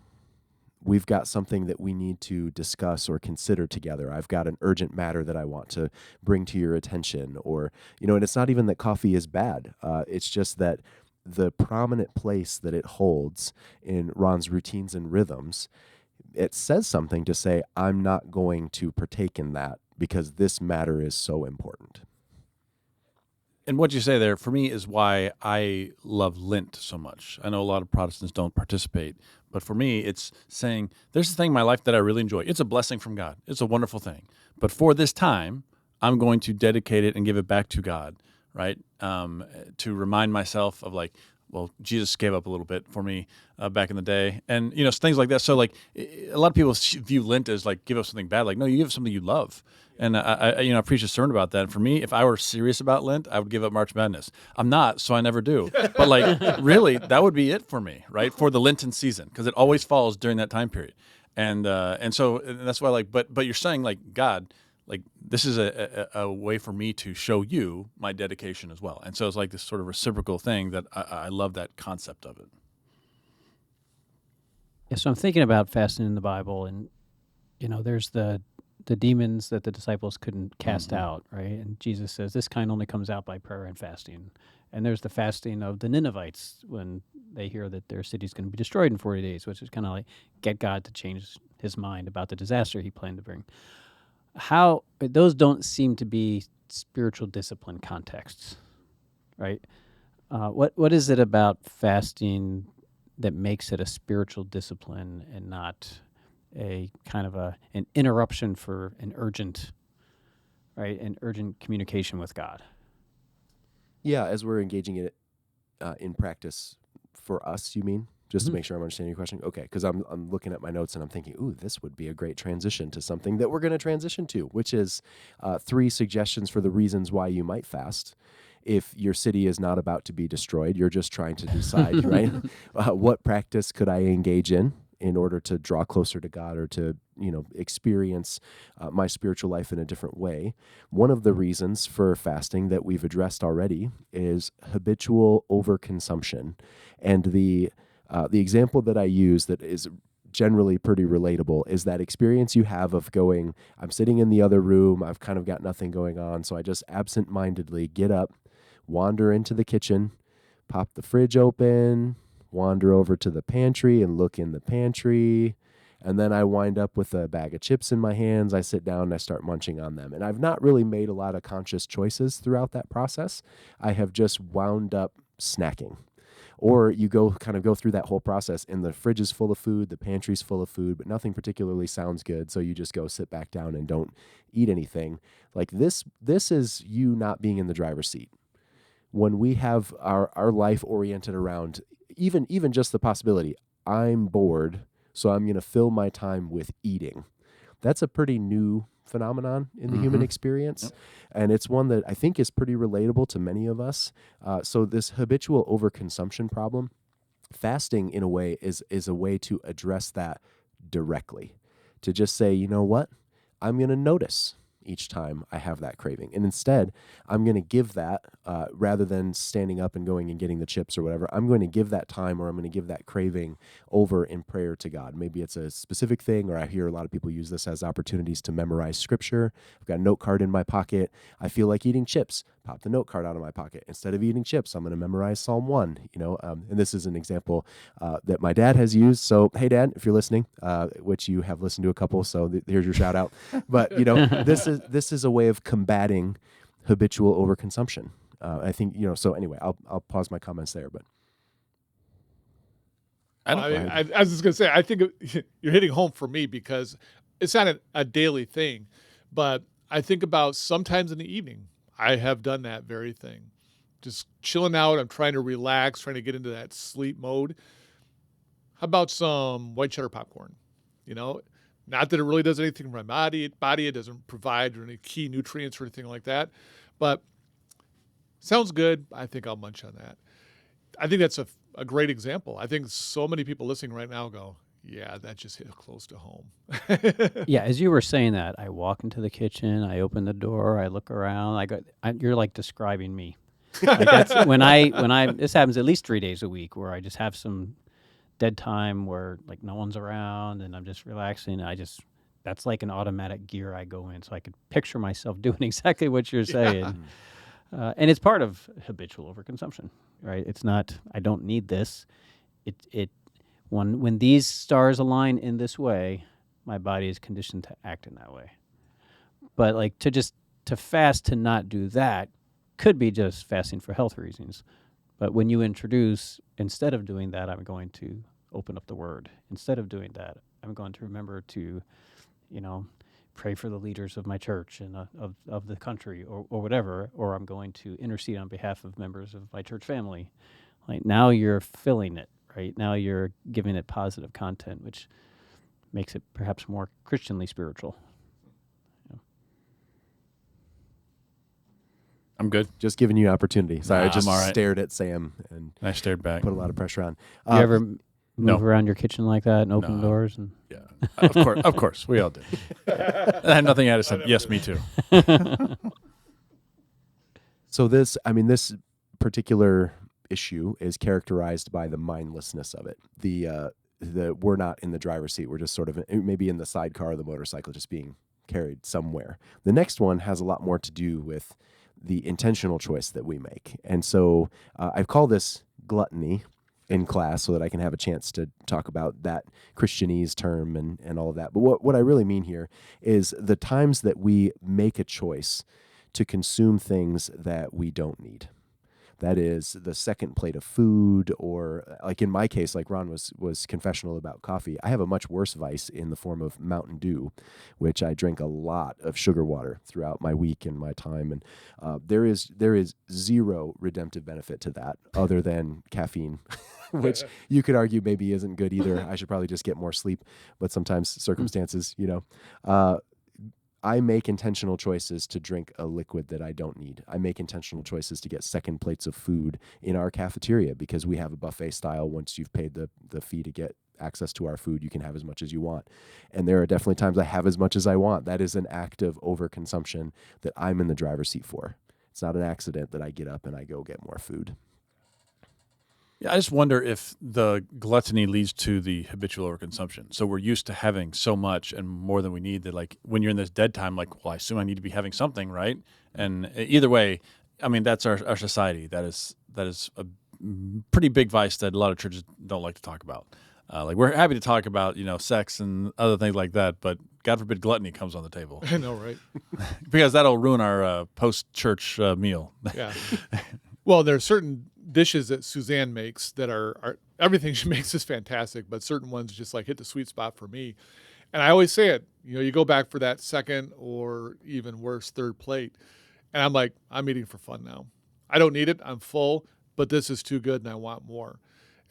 We've got something that we need to discuss or consider together. I've got an urgent matter that I want to bring to your attention, and it's not even that coffee is bad. It's just that the prominent place that it holds in Ron's routines and rhythms, it says something to say, I'm not going to partake in that because this matter is so important. And what you say there, for me, is why I love Lent so much. I know a lot of Protestants don't participate, but for me, it's saying, there's a thing in my life that I really enjoy. It's a blessing from God. It's a wonderful thing. But for this time, I'm going to dedicate it and give it back to God, right? To remind myself of Jesus gave up a little bit for me back in the day. And, things like that. So, a lot of people view Lent as, give up something bad. No, you give up something you love. And, I preach a sermon about that. And for me, if I were serious about Lent, I would give up March Madness. I'm not, so I never do. But, really, that would be it for me, right, for the Lenten season, because it always falls during that time period. And so that's why, but you're saying, God, like this is a way for me to show you my dedication as well. And so it's like this sort of reciprocal thing that I love that concept of it. Yeah, so I'm thinking about fasting in the Bible, and there's the demons that the disciples couldn't cast out, right? And Jesus says this kind only comes out by prayer and fasting. And there's the fasting of the Ninevites when they hear that their city's going to be destroyed in 40 days, which is kind of like get God to change his mind about the disaster he planned to bring. How those don't seem to be spiritual discipline contexts, right? What is it about fasting that makes it a spiritual discipline and not a kind of an interruption for an urgent communication with God? Yeah, as we're engaging it in practice for us, you mean? Just to make sure I'm understanding your question. Okay, because I'm looking at my notes and I'm thinking, ooh, this would be a great transition to something that we're going to transition to, which is 3 suggestions for the reasons why you might fast. If your city is not about to be destroyed, you're just trying to decide, right? What practice could I engage in order to draw closer to God or to, experience my spiritual life in a different way? One of the reasons for fasting that we've addressed already is habitual overconsumption. And the example that I use that is generally pretty relatable is that experience you have of going, I'm sitting in the other room, I've kind of got nothing going on, so I just absent-mindedly get up, wander into the kitchen, pop the fridge open, wander over to the pantry and look in the pantry, and then I wind up with a bag of chips in my hands. I sit down and I start munching on them. And I've not really made a lot of conscious choices throughout that process. I have just wound up snacking. Or you go through that whole process and the fridge is full of food, the pantry's full of food, but nothing particularly sounds good. So you just go sit back down and don't eat anything. Like this is you not being in the driver's seat. When we have our life oriented around even just the possibility, I'm bored, so I'm going to fill my time with eating. That's a pretty new phenomenon in the human experience. Yep. And it's one that I think is pretty relatable to many of us. So this habitual overconsumption problem, fasting in a way is a way to address that directly. To just say, you know what? I'm going to notice each time I have that craving. And instead, I'm going to give that, rather than standing up and going and getting the chips or whatever, I'm going to give that time, or I'm going to give that craving over in prayer to God. Maybe it's a specific thing, or I hear a lot of people use this as opportunities to memorize scripture. I've got a note card in my pocket. I feel like eating chips. Pop the note card out of my pocket. Instead of eating chips, I'm going to memorize Psalm 1. And this is an example that my dad has used. So, hey, Dad, if you're listening, which you have listened to a couple, so here's your shout out. But this is a way of combating habitual overconsumption. I think So anyway, I'll pause my comments there. But I was just gonna say, I think you're hitting home for me because it's not a daily thing, but I think about sometimes in the evening, I have done that very thing. Just chilling out. I'm trying to relax, trying to get into that sleep mode. How about some white cheddar popcorn? Not that it really does anything for my body. It doesn't provide any key nutrients or anything like that. But sounds good. I think I'll munch on that. I think that's a great example. I think so many people listening right now go, yeah, that just hit close to home. Yeah, as you were saying that, I walk into the kitchen, I open the door, I look around. You're like describing me. Like that's when I this happens at least 3 days a week where I just have some dead time where like no one's around and I'm just relaxing. That's like an automatic gear I go in, so I could picture myself doing exactly what you're saying. And it's part of habitual overconsumption, right? It's not, I don't need this. When these stars align in this way, my body is conditioned to act in that way. But like to fast to not do that could be just fasting for health reasons. But when you introduce, instead of doing that, I'm going to open up the Word. Instead of doing that, I'm going to remember to, pray for the leaders of my church and of the country or whatever, or I'm going to intercede on behalf of members of my church family. Like now you're filling it, right? Now you're giving it positive content, which makes it perhaps more Christianly spiritual. I'm good. Just giving you an opportunity. Sorry, I just I'm all right. stared at Sam and I stared back. Put a lot of pressure on. You ever move around your kitchen like that and open No. doors? And Yeah, of course, we all did. I had nothing. I just said, yes, me too. So this particular issue is characterized by the mindlessness of it. The we're not in the driver's seat. We're just sort of maybe in the sidecar of the motorcycle, just being carried somewhere. The next one has a lot more to do with the intentional choice that we make. And so I've called this gluttony in class so that I can have a chance to talk about that Christianese term and all of that. But what I really mean here is the times that we make a choice to consume things that we don't need. That is the second plate of food, or like in my case, like Ron was confessional about coffee. I have a much worse vice in the form of Mountain Dew, which I drink a lot of sugar water throughout my week and my time. And there is zero redemptive benefit to that other than caffeine, which you could argue maybe isn't good either. I should probably just get more sleep, but sometimes circumstances, I make intentional choices to drink a liquid that I don't need. I make intentional choices to get second plates of food in our cafeteria because we have a buffet style. Once you've paid the fee to get access to our food, you can have as much as you want. And there are definitely times I have as much as I want. That is an act of overconsumption that I'm in the driver's seat for. It's not an accident that I get up and I go get more food. Yeah, I just wonder if the gluttony leads to the habitual overconsumption. So we're used to having so much and more than we need that, like, when you're in this dead time, like, well, I assume I need to be having something, right? And either way, I mean, that's our society. That is a pretty big vice that a lot of churches don't like to talk about. Like, we're happy to talk about, sex and other things like that, but God forbid gluttony comes on the table. I know, right? Because that'll ruin our post-church meal. Yeah. Well, there are certain dishes that Suzanne makes that are everything she makes is fantastic, but certain ones just like hit the sweet spot for me. And I always say it, you go back for that second or even worse, third plate. And I'm like, I'm eating for fun now. I don't need it. I'm full, but this is too good and I want more.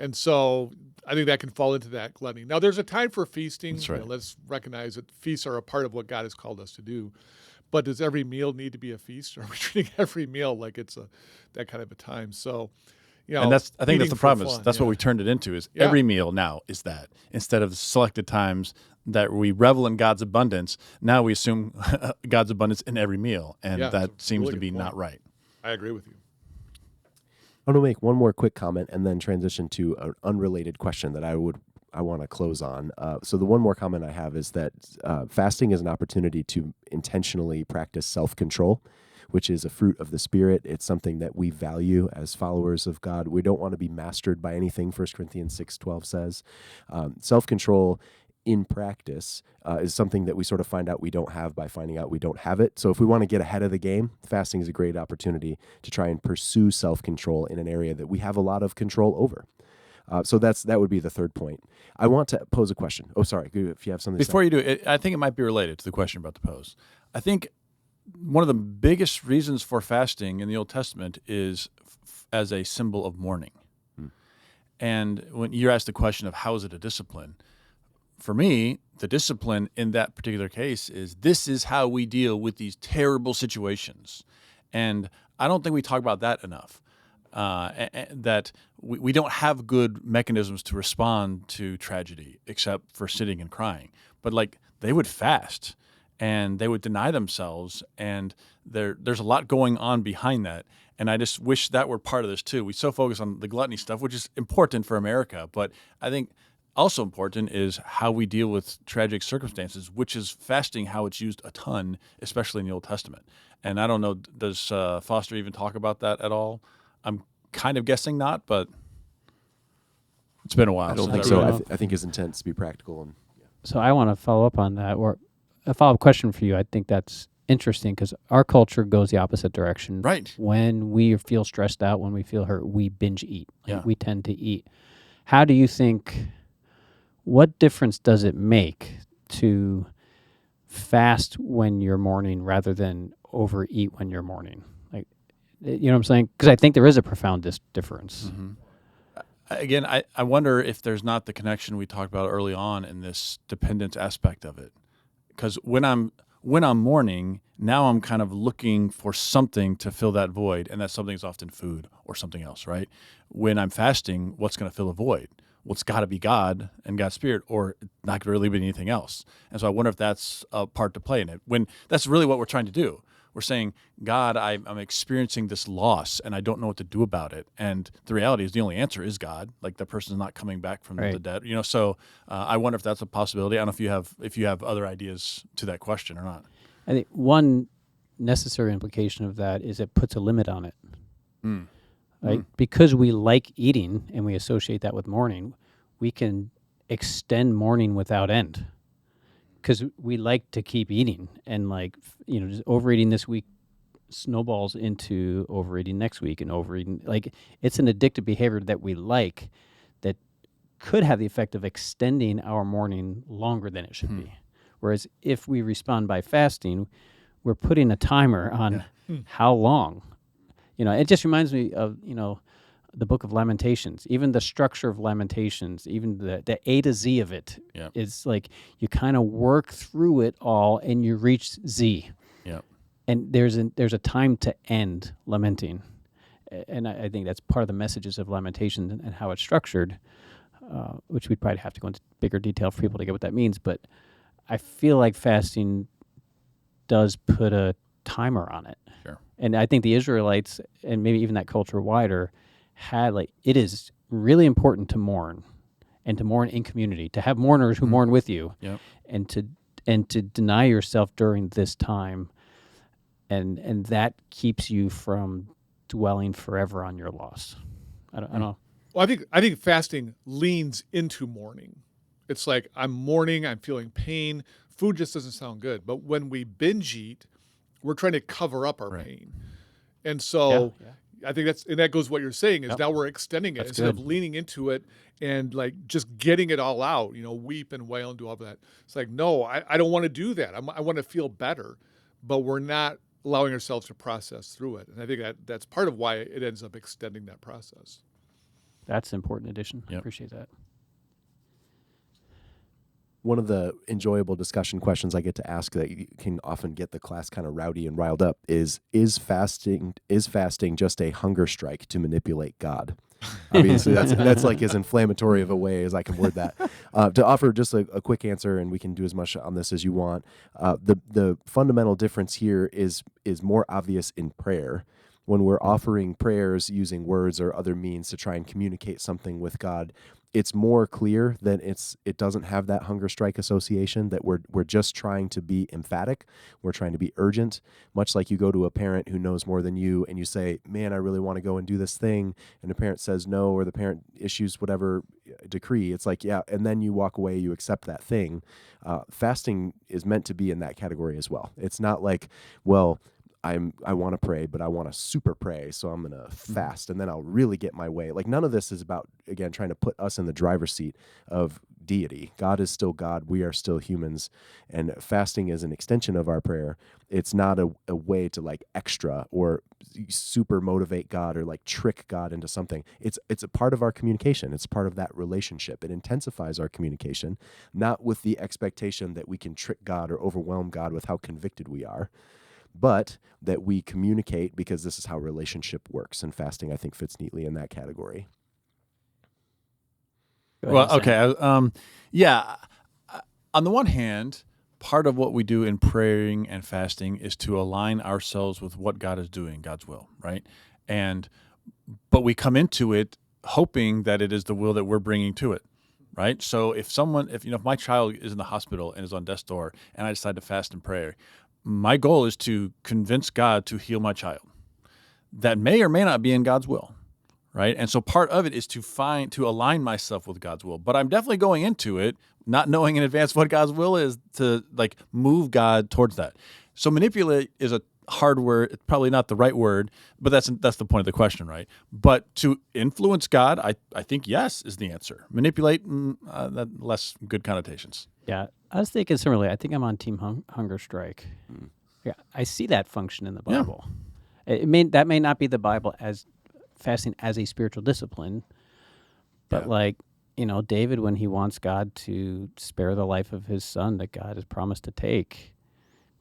And so I think that can fall into that gluttony. Now, there's a time for feasting. That's right. Let's recognize that feasts are a part of what God has called us to do. But does every meal need to be a feast? Or are we treating every meal like it's that kind of a time? So, and I think that's the problem. That's what we turned it into. Is every meal now is that, instead of selected times that we revel in God's abundance. Now we assume God's abundance in every meal, and that seems really to be not right. I agree with you. I want to make one more quick comment and then transition to an unrelated question that I want to close on. So the one more comment I have is that fasting is an opportunity to intentionally practice self-control, which is a fruit of the Spirit. It's something that we value as followers of God. We don't want to be mastered by anything, 1 Corinthians 6:12 says. Self-control in practice is something that we sort of find out we don't have by finding out we don't have it. So if we want to get ahead of the game, fasting is a great opportunity to try and pursue self-control in an area that we have a lot of control over. So that would be the third point. I want to pose a question. Oh, sorry. If you have something before you do, I think it might be related to the question about the pose. I think one of the biggest reasons for fasting in the Old Testament is as a symbol of mourning. And when you're asked the question of how is it a discipline, for me, the discipline in that particular case is this is how we deal with these terrible situations. And I don't think we talk about that enough. That we don't have good mechanisms to respond to tragedy except for sitting and crying. But like they would fast and they would deny themselves, and there's a lot going on behind that. And I just wish that were part of this too. We so focus on the gluttony stuff, which is important for America, but I think also important is how we deal with tragic circumstances, which is fasting, how it's used a ton, especially in the Old Testament. And I don't know, does Foster even talk about that at all? I'm kind of guessing not, but it's been a while. I don't think so. I think his intent is to be practical. And So I want to follow up on that, or a follow-up question for you. I think that's interesting because our culture goes the opposite direction. Right. When we feel stressed out, when we feel hurt, we binge eat. Yeah. We tend to eat. How do you think, what difference does it make to fast when you're mourning rather than overeat when you're mourning? Like, you know what I'm saying? Because I think there is a profound difference. Mm-hmm. Again, I wonder if there's not the connection we talked about early on in this dependence aspect of it. Because when I'm mourning, now I'm kind of looking for something to fill that void, and that something is often food or something else, right? When I'm fasting, what's going to fill a void? well, it's got to be God and God's Spirit, or it's not going to really be anything else. And so I wonder if that's a part to play in it. When that's really what we're trying to do. We're saying, God, I'm experiencing this loss, and I don't know what to do about it. And the reality is, the only answer is God. Like, the person's not coming back from the dead. So I wonder if that's a possibility. I don't know if you have other ideas to that question or not. I think one necessary implication of that is it puts a limit on it. Right? Because we like eating and we associate that with mourning, we can extend mourning without end. Because we like to keep eating, and just overeating this week snowballs into overeating next week and overeating. Like, it's an addictive behavior that we like, that could have the effect of extending our mourning longer than it should be. Whereas if we respond by fasting, we're putting a timer on how long. It just reminds me of, the book of Lamentations, even the structure of Lamentations, even the A to Z of it. Yep. It's like you kind of work through it all and you reach Z. Yep. And there's a time to end lamenting. And I think that's part of the messages of Lamentations and how it's structured, which we'd probably have to go into bigger detail for people to get what that means. But I feel like fasting does put a timer on it. Sure. And I think the Israelites, and maybe even that culture wider, had it is really important to mourn, and to mourn in community, to have mourners who mourn with you, and to deny yourself during this time, and that keeps you from dwelling forever on your loss. I don't know. Well, I think fasting leans into mourning. It's like, I'm mourning, I'm feeling pain. Food just doesn't sound good. But when we binge eat, we're trying to cover up our pain. And so I think that goes what you're saying is now we're extending it instead of leaning into it and just getting it all out, weep and wail and do all of that. It's like, no, I don't want to do that. I want to feel better, but we're not allowing ourselves to process through it. And I think that's part of why it ends up extending that process. That's an important addition. I appreciate that. One of the enjoyable discussion questions I get to ask that you can often get the class kind of rowdy and riled up is fasting just a hunger strike to manipulate God? Obviously, that's like as inflammatory of a way as I can word that. To offer just a quick answer, and we can do as much on this as you want, the fundamental difference here is more obvious in prayer. When we're offering prayers using words or other means to try and communicate something with God, it's more clear that it doesn't have that hunger strike association, that we're just trying to be emphatic. We're trying to be urgent, much like you go to a parent who knows more than you and you say, man, I really want to go and do this thing. And the parent says no, or the parent issues whatever decree. It's like, yeah. And then you walk away, you accept that thing. Fasting is meant to be in that category as well. It's not like, well, I want to pray, but I want to super pray, so I'm going to fast, and then I'll really get my way. Like, none of this is about, again, trying to put us in the driver's seat of deity. God is still God. We are still humans, and fasting is an extension of our prayer. It's not a way to, extra or super motivate God or, trick God into something. It's a part of our communication. It's part of that relationship. It intensifies our communication, not with the expectation that we can trick God or overwhelm God with how convicted we are, but that we communicate because this is how relationship works. And fasting, I think, fits neatly in that category. Well, okay. On the one hand, part of what we do in praying and fasting is to align ourselves with what God is doing, God's will, right? But we come into it hoping that it is the will that we're bringing to it, right? So if my child is in the hospital and is on death's door and I decide to fast and pray, my goal is to convince God to heal my child. That may or may not be in God's will, right? And so part of it is to align myself with God's will. But I'm definitely going into it not knowing in advance what God's will is, to move God towards that. So manipulate is a hard word. It's probably not the right word, but that's the point of the question, right? But to influence God, I think yes is the answer. Manipulate, less good connotations. Yeah, I was thinking similarly. I think I'm on Team Hunger Strike. Yeah, I see that function in the Bible. Yeah. That may not be the Bible as fasting as a spiritual discipline, but David, when he wants God to spare the life of his son that God has promised to take,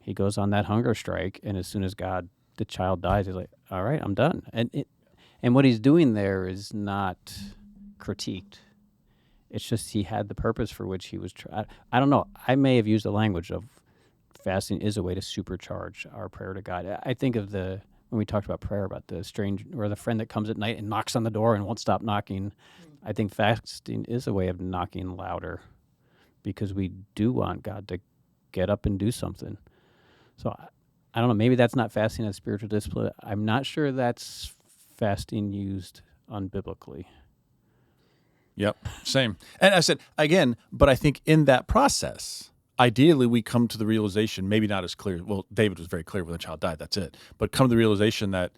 he goes on that hunger strike, and as soon as the child dies, he's like, all right, I'm done. And what he's doing there is not critiqued. It's just he had the purpose for which he was. I don't know. I may have used the language of fasting is a way to supercharge our prayer to God. I think of when we talked about prayer, about the strange or the friend that comes at night and knocks on the door and won't stop knocking. I think fasting is a way of knocking louder, because we do want God to get up and do something. So I don't know. Maybe that's not fasting as spiritual discipline. I'm not sure that's fasting used unbiblically. Yep, same. And I said, again, but I think in that process, ideally we come to the realization, maybe not as clear. Well, David was very clear when the child died, that's it. But come to the realization that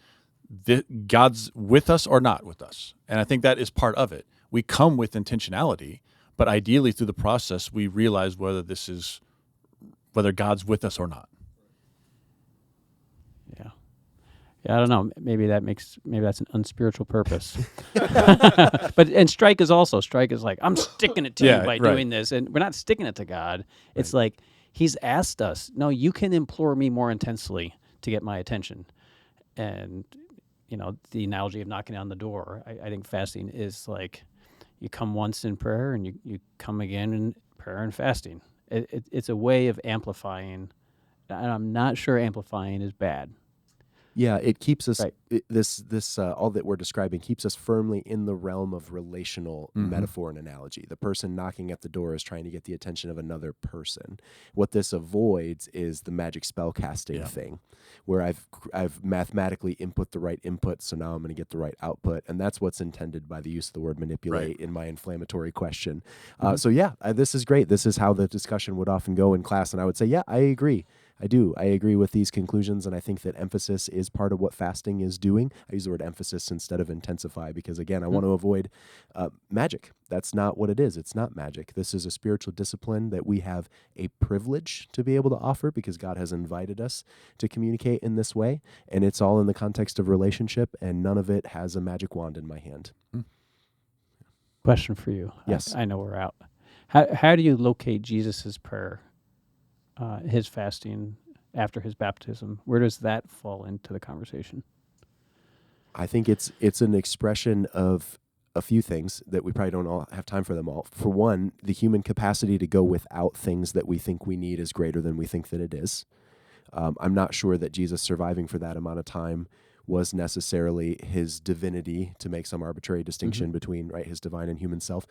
God's with us or not with us. And I think that is part of it. We come with intentionality, but ideally through the process, we realize whether God's with us or not. Yeah, I don't know. Maybe that's an unspiritual purpose. And strike is like, I'm sticking it to you by doing this. And we're not sticking it to God. It's like he's asked us, no, you can implore me more intensely to get my attention. And, the analogy of knocking on the door, I think fasting is like you come once in prayer and you come again in prayer and fasting. It's a way of amplifying. And I'm not sure amplifying is bad. Yeah, it keeps us, this all that we're describing keeps us firmly in the realm of relational metaphor and analogy. The person knocking at the door is trying to get the attention of another person. What this avoids is the magic spell casting thing, where I've mathematically input the right input, so now I'm going to get the right output, and that's what's intended by the use of the word manipulate in my inflammatory question. This is great. This is how the discussion would often go in class, and I would say, I agree. I do. I agree with these conclusions, and I think that emphasis is part of what fasting is doing. I use the word emphasis instead of intensify because, again, I want to avoid magic. That's not what it is. It's not magic. This is a spiritual discipline that we have a privilege to be able to offer because God has invited us to communicate in this way, and it's all in the context of relationship, and none of it has a magic wand in my hand. Question for you. Yes. I know we're out. How do you locate Jesus's prayer? His fasting after his baptism, where does that fall into the conversation? I think it's an expression of a few things that we probably don't all have time for them all. For one, the human capacity to go without things that we think we need is greater than we think that it is. I'm not sure that Jesus surviving for that amount of time was necessarily his divinity, to make some arbitrary distinction between his divine and human self.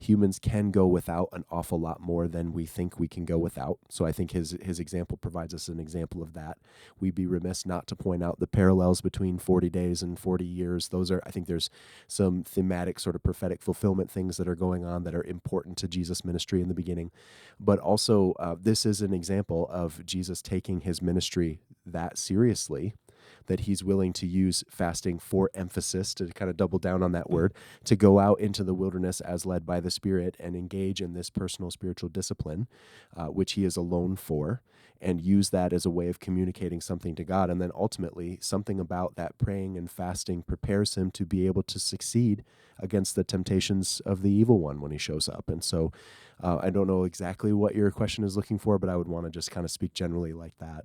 Humans can go without an awful lot more than we think we can go without. So I think his example provides us an example of that. We'd be remiss not to point out the parallels between 40 days and 40 years. I think there's some thematic sort of prophetic fulfillment things that are going on that are important to Jesus' ministry in the beginning. But also this is an example of Jesus taking his ministry that seriously, that he's willing to use fasting for emphasis, to kind of double down on that word, to go out into the wilderness as led by the Spirit and engage in this personal spiritual discipline, which he is alone for, and use that as a way of communicating something to God. And then ultimately, something about that praying and fasting prepares him to be able to succeed against the temptations of the evil one when he shows up. And so I don't know exactly what your question is looking for, but I would want to just kind of speak generally like that.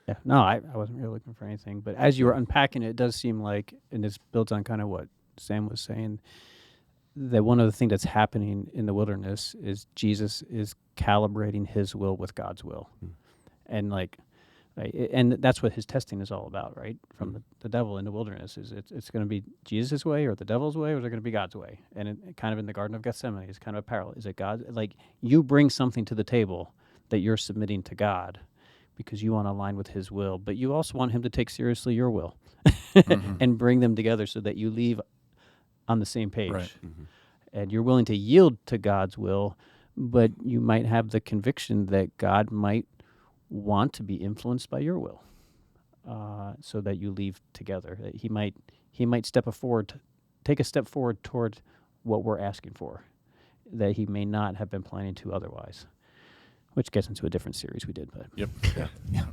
Yeah, no, I wasn't really looking for anything. But as you were unpacking it, it does seem like, and this builds on kind of what Sam was saying, that one of the things that's happening in the wilderness is Jesus is calibrating his will with God's will. And and that's what his testing is all about, right? From the devil in the wilderness, is it's going to be Jesus' way or the devil's way, or is it going to be God's way? And it kind of in the Garden of Gethsemane is kind of a parallel. Is it God? Like, you bring something to the table that you're submitting to God, because you want to align with his will, but you also want him to take seriously your will and bring them together so that you leave on the same page. Right. And you're willing to yield to God's will, but you might have the conviction that God might want to be influenced by your will, so that you leave together. He might take a step forward toward what we're asking for, that he may not have been planning to otherwise. Which gets into a different series we did, but yep, yeah.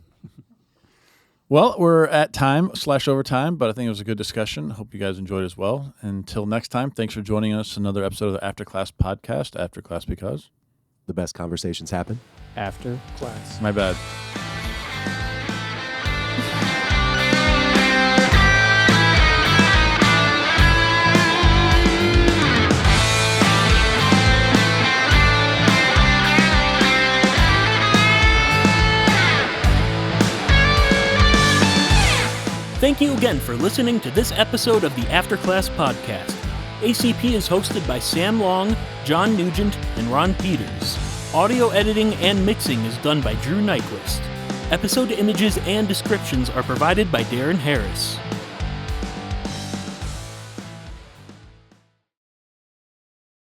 Well, we're at time/overtime, but I think it was a good discussion. Hope you guys enjoyed as well. Until next time, thanks for joining us. Another episode of the After Class podcast. After Class because the best conversations happen after Class. My bad. Thank you again for listening to this episode of the Afterclass Podcast. ACP is hosted by Sam Long, John Nugent, and Ron Peters. Audio editing and mixing is done by Drew Nyquist. Episode images and descriptions are provided by Darren Harris.